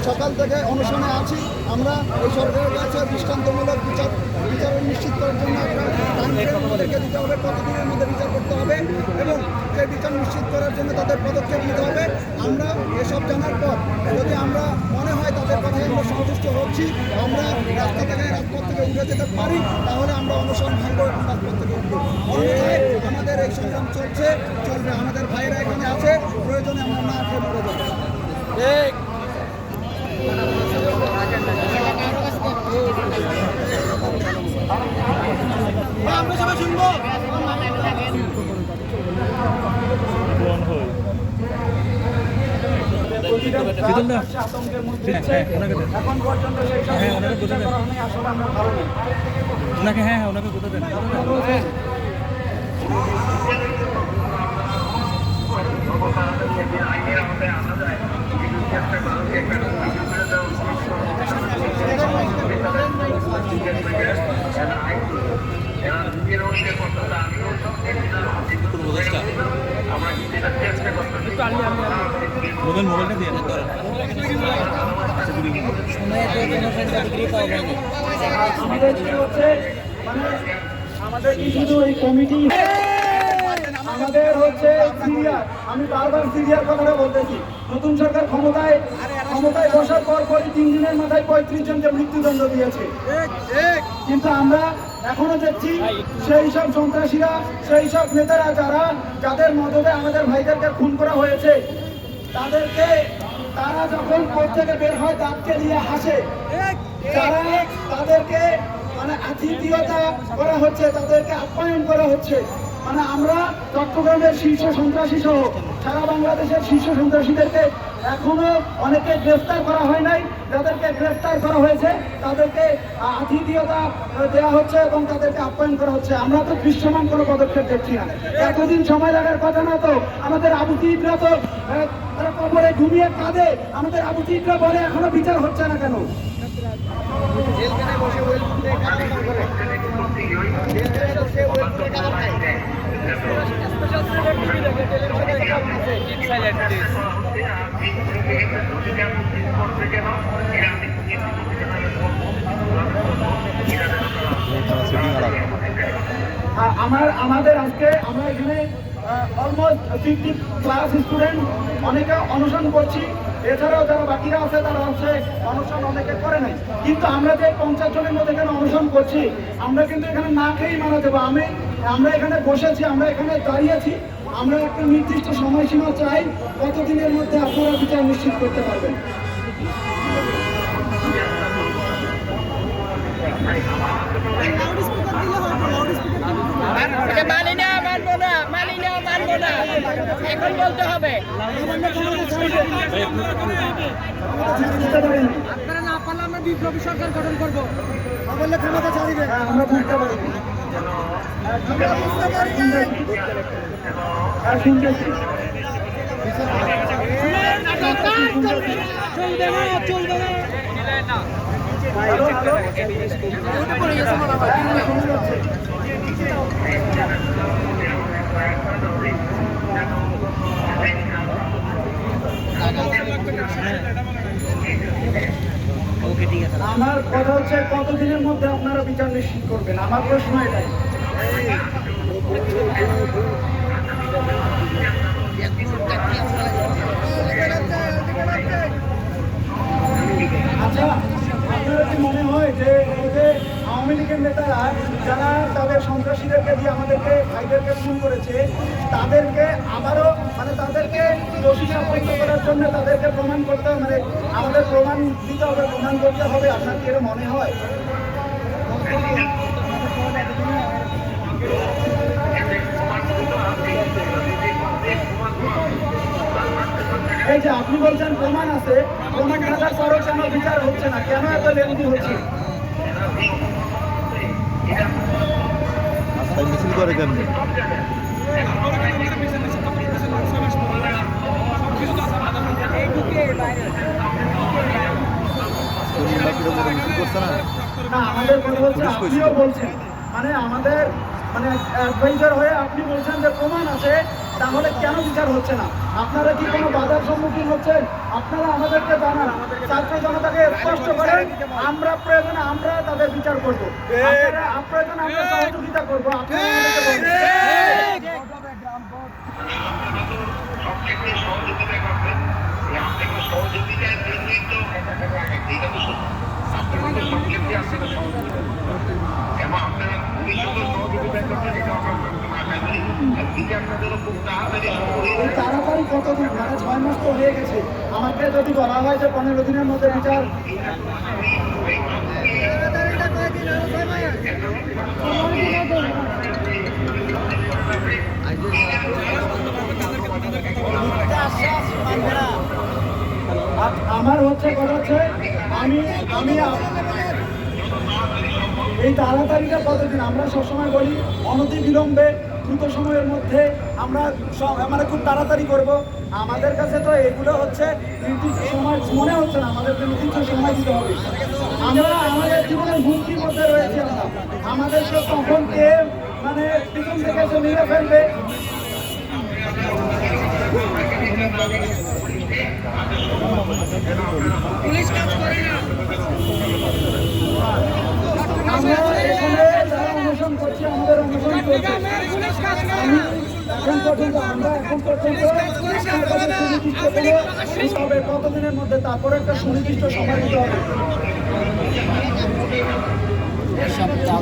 সকাল থেকে অনশনে আছি। আমরা এই সরকারের কাছে দৃষ্টান্তমূলক বিচার নিশ্চিত করার জন্য একটা আমাদেরকে দিতে হবে, কতদিনের মধ্যে বিচার করতে হবে এবং সেই বিচার নিশ্চিত করার জন্য তাদের পদক্ষেপ নিতে হবে। আমরা এসব জানার পর যদি আমরা মনে হয় তাদের কথায় আমরা সন্তুষ্ট হচ্ছি, আমরা রাজপথ থেকে উঠে যেতে পারি, তাহলে আমরা অনশন ভাঙব এবং রাজপথ থেকে উঠব। অন্যথায় আমাদের এই সংগ্রাম চলবে। আমাদের ভাইরা এখানে আছে, প্রয়োজনে আমরা না খেয়ে মরে যাবো। আমরা সবাই শুনবো। আতঙ্কের মধ্যে এখন পর্যন্ত সেই সব আসলে আমরা ভালো নেই। ওনাকে ওনাকে কোথা দেন মোবাইলটা দিয়ে আমাদের শুধু এই কমিটি আমাদের হচ্ছে সিরিয়ার, আমি বারবার সিরিয়ার কথাটা বলতেছি। নতুন সরকার ক্ষমতায় বসার পরই 3 দিনের মাথায় 35 জনকে মৃত্যুদণ্ড দিয়েছে। কিন্তু আমরা এখনো দেখছি সেই সব সন্ত্রাসীরা, সেই সব নেতারা যাদের মদতে আমাদের ভাইদেরকে খুন করা হয়েছে, তারা যখন কোর্ট থেকে বের হয় দাঁতকে নিয়ে হাসে। তাদেরকে আতিথেয়তা করা হচ্ছে, তাদেরকে আপ্যায়ন করা হচ্ছে। আমরা চট্টগ্রামের শীর্ষ সন্ত্রাসী সহ সারা বাংলাদেশের শীর্ষ সন্ত্রাসীদেরকে এখনো অনেকে গ্রেফতার করা হয় নাই। যাদেরকে গ্রেফতার করা হয়েছে তাদেরকে আতিথেয়তা দেওয়া হচ্ছে এবং তাদেরকে আপ্যায়ন করা হচ্ছে। আমরা তো দৃশ্যমান কোনো পদক্ষেপ দেখছি না। এতদিন সময় লাগার কথা না তো? আমাদের আবু তিদরা তো তারা কবরে ঘুমিয়ে কাঁদে। আমাদের আবু তিদরা বলে এখনো বিচার হচ্ছে না কেন? আমাদের আজকে আমরা এখানে অলমোস্ট 50 ক্লাস স্টুডেন্ট অনেকে অনশন করছি। এছাড়াও যারা বাকিরা আছে তারা হচ্ছে অনশন অনেকে করে নাই। কিন্তু আমরা যে 50 জনের মধ্যে এখানে অনশন করছি, আমরা কিন্তু এখানে না খেয়েই মারা যাবো। আমরা এখানে বসেছি, আমরা এখানে দাঁড়িয়েছি। আমরা একটা নির্দিষ্ট সময়সীমা চাই, কতদিনের মধ্যে আপনারা বিচার নিশ্চিত করতে পারবেন। এখন বলতে হবে আপনারা না পারলে আমরা বিপ্লবী সরকার গঠন করবো। ক্ষমতা চালিয়ে আমরা বুঝতে পারি। আমার কথা হচ্ছে কতদিনের মধ্যে আপনারা বিচার নিশ্চিত করবেন? আমার প্রশ্ন এটাই। আচ্ছা, আপনারা কি মনে হয় যে এই যে আওয়ামী লীগের নেতারা যারা তাদের সন্ত্রাসীদেরকে দিয়ে আমাদেরকে ভাইদেরকে খুন করেছে, তাদেরকে আবারও তাদেরকে দোষী সাব্যস্ত করার জন্য তাদেরকে প্রমাণ করতে হবে, আমাদের প্রমাণ দিতে হবে, প্রমাণ করতে হবে? আপনার কি মনে হয়? এই যে আপনি বলছেন প্রমাণ আছে, প্রমাণ থাকার পরও কেন বিচার হচ্ছে না? কেন এত লেনদি হচ্ছে? মিছিল করে কেমনি? আমাদের কথা হচ্ছে, আপনিও বলছেন আমাদের মানে অ্যাডভেঞ্চার হয়ে আপনি বলছেন যে প্রমাণ আছে, তাহলে কেন বিচার হচ্ছে না? আপনারা কি কোনো বাধার সম্মুখীন হচ্ছেন? আপনারা আমাদেরকে জানান, ছাত্র জনতাকে স্পষ্ট করেন, আমরা প্রয়োজনে আমরা তাদের বিচার করবো, প্রয়োজনে আমরা সহযোগিতা করবো। আপনারা আমাদেরকে বলুন। সবক্ষেত্রে সহযোগিতা করবেন। আপনাকে সহযোগিতার জন্যই তো এইটা তো আপনারা তো সবক্ষেত্রে আপনারা সহযোগিতা এবং আপনারা ভবিষ্যতে সহযোগিতা করবেন, এটা আমরা আশা করি। আর বিচারটা যেন খুব তাড়াতাড়ি এই তাড়াতাড়ি কতদিন? মানে 6 মাস তো হয়ে গেছে। আমাকে যদি বলা হয় যে 15 দিনের মধ্যে বিচার, আমার হচ্ছে কথা হচ্ছে আমি আমি এই তাড়াতাড়িটা কতদিন? আমরা সবসময় বলি অনতি বিলম্বে দ্রুত সময়ের মধ্যে আমরা মানে খুব তাড়াতাড়ি করব। আমাদের কাছে তো এগুলো হচ্ছে নির্দিষ্ট সময় মনে হচ্ছে না, আমাদেরকে নির্দিষ্ট সময় দিতে হবে। আমরা আমাদের জীবনের হুমকির মধ্যে রয়েছি, আমরা আমাদেরকে তখন কে মানে পিছন থেকে এসে মেরে ফেলবে। পুলিশ কাজ করে না। আমরা এখানে যারা অনুসরণ করছি, আমাদের অনুসরণ করছি। পুলিশ কাজ করে আমি না। আমরা এখন পর্যন্ত হবে কতদিনের মধ্যে, তারপরে একটা সুনির্দিষ্ট সময় দিতে হবে। সপ্তাহ